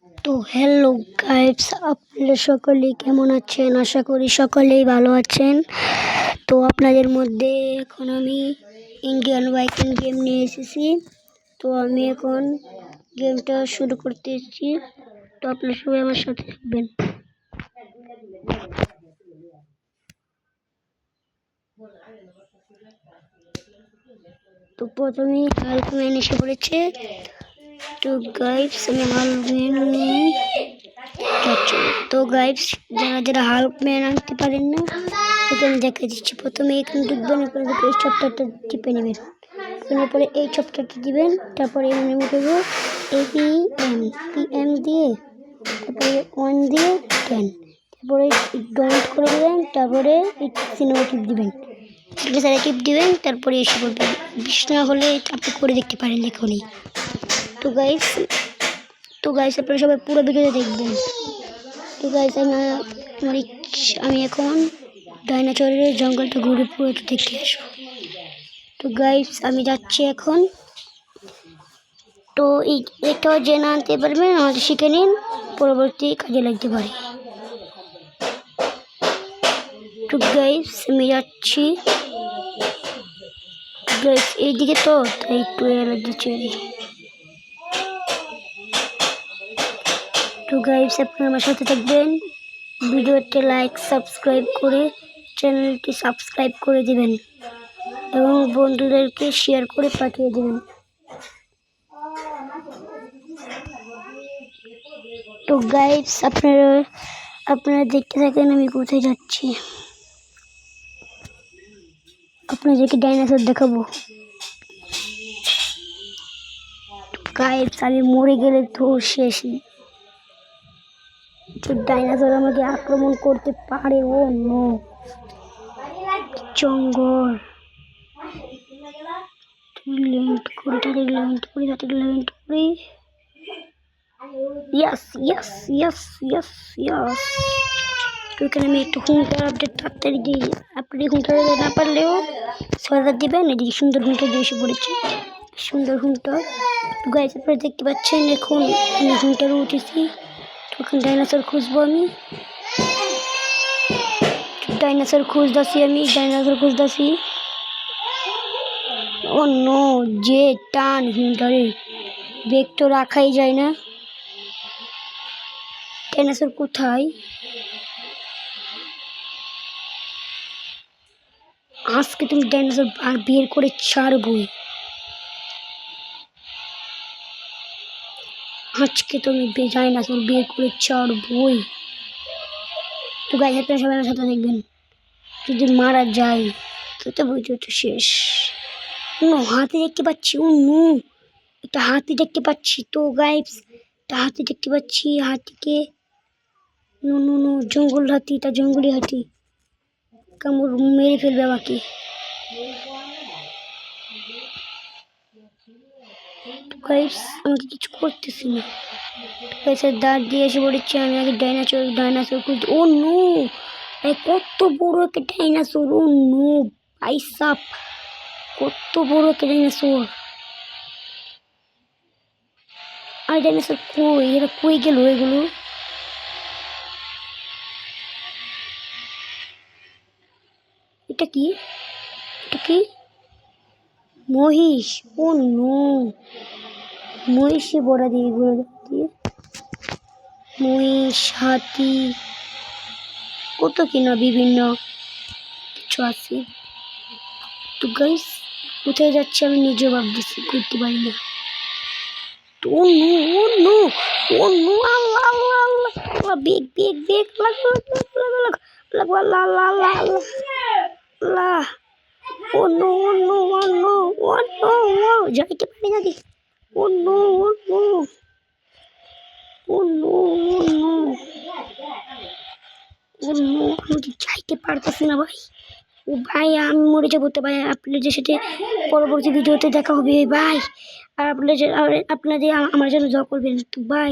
তো hello guys, আপনারা সকলে কেমন আছেন? আশা করি সকলেই ভালো আছেন। তো আপনাদের মধ্যে এখন আমি ইন্ডিয়ান বাইকিং গেম নিয়ে এসেছি। তো আমি এখন গেমটা শুরু করতে এসেছি। তো আপনারা সবাই আমার সাথে থাকবেন। তো প্রথমেই হাল্কম্যান এসে পড়েছে। তো গাইস আমি হাল্কম্যান নিয়ে যাচ্ছি। তো গাইস যারা হাল্কম্যান আনতে পারেন না ওকে আমি দেখা দিচ্ছি। প্রথমে এখানে ঢুকবেন, এখানে ঢুকে এই চ্যাপ্টারটা টিপে নেবেন, তারপরে এই চ্যাপ্টারটা দিবেন, তারপরে এখানে আমি দেবো APM দিয়ে, তারপরে 1 দিয়ে 10, তারপরে ডাউনলোড করে দেবেন, তারপরে সিনেমা টিপ দিবেন, সারা টিপ দিবেন, তারপরে এসে পড়বেন। বিছনা হলে আপনি করে দেখতে পারেন এখনই। তো গাইস আপনারা সবাই পুরো ভিডিওতে দেখবেন। তো গাইস আমি এখন ডাইনোসরের জঙ্গলটা ঘুরে পুরো দেখে আসবো। তো গাইস আমি যাচ্ছি এখন। তো এটাও জেনে আনতে পারবেন, আমাদের শিখে নিন, পরবর্তী কাজে লাগতে পারে। তো গাইস আমি যাচ্ছি। গাইস এইদিকে তো তাই একটু দিচ্ছে। তো গাইস আপনারা আমার সাথে থাকবেন, ভিডিওতে লাইক সাবস্ক্রাইব করে চ্যানেলটি সাবস্ক্রাইব করে দিবেন এবং বন্ধুদেরকে শেয়ার করে পাঠিয়ে দেবেন। তো গাইস আপনারা দেখতে থাকেন আমি কোথায় যাচ্ছি। আপনাদেরকে ডাইনোসর দেখাবো। গাইস আমি মরে গেলে তো শেষই। তো ডাইনোসর আমাকে আক্রমণ করতে পারে। ও নো, জঙ্গল ল্যান্ড করে ইয়াস। তো এখানে আমি একটু হুঙ্কার আপডেট তাড়াতাড়ি দিই। আপনি হুঙ্কার না পারলেও সরকার দিবেন। এদিকে সুন্দর হুঙ্কার দিয়ে এসে পড়েছে, সুন্দর হুঙ্কার। গাইস আপনারা দেখতে পাচ্ছেন এখন আমি হুঙ্কারে উঠেছি। তখন ডাইনোসর খুঁজবো আমি, ডাইনোসর খুঁজতেছি। ও নো, যে টান হুঙ্কারে ব্রেক তো রাখাই যায় না। ডাইনোসর কোথায়? আজকে তুমি ডাইনোসর বের করে ছাড়বই। আজকে তুমি ডাইনোসর বের করে ছাড়বই। তো গাইস আপনারা সবাই আমার সাথে দেখবেন। যদি মারা যায় তো ভিডিও তো শেষ। হাতি দেখতে পাচ্ছি। একটা হাতি দেখতে পাচ্ছি। তো গাইস একটা হাতি দেখতে পাচ্ছি। হাতিকে জঙ্গল হাতি, তা জঙ্গলি হাতি কামড় মেরে ফেলবে আমাকে। গাইস আমাকে কিছু করতেছি না। দাঁড় দিয়ে এসে পড়েছি। আমি আগে ডাইনোসর খুঁজছি। ও নো, কত বড় একটা ডাইনোসর। ও নো ভাইসাব, কত বড় একটা ডাইনোসর। আর ডাইনোসর কই? এরা কই গেল এগুলো? এটা কি মহিষ? ও নো, মহিষে বড়া দিয়ে এগুলো দিয়ে। মহিষ, হাতি, কত কিনা বিভিন্ন কিছু আছে। তো গাইস কোথায় যাচ্ছে আমি নিজেও ভাবতেছি, করতে পারি না। ও নো, আল্লাহ বেগ আল্লাহ। ও নো, যাইতে পারি না। ও নো, আমি যাইতে পারতেছি না ভাই। ও ভাই আমি মরে যাবো। তো ভাই আপনাদের সাথে পরবর্তী ভিডিওতে দেখা হবে ভাই। আর আপনাদের আমার জন্য দোয়া করবেন তো ভাই।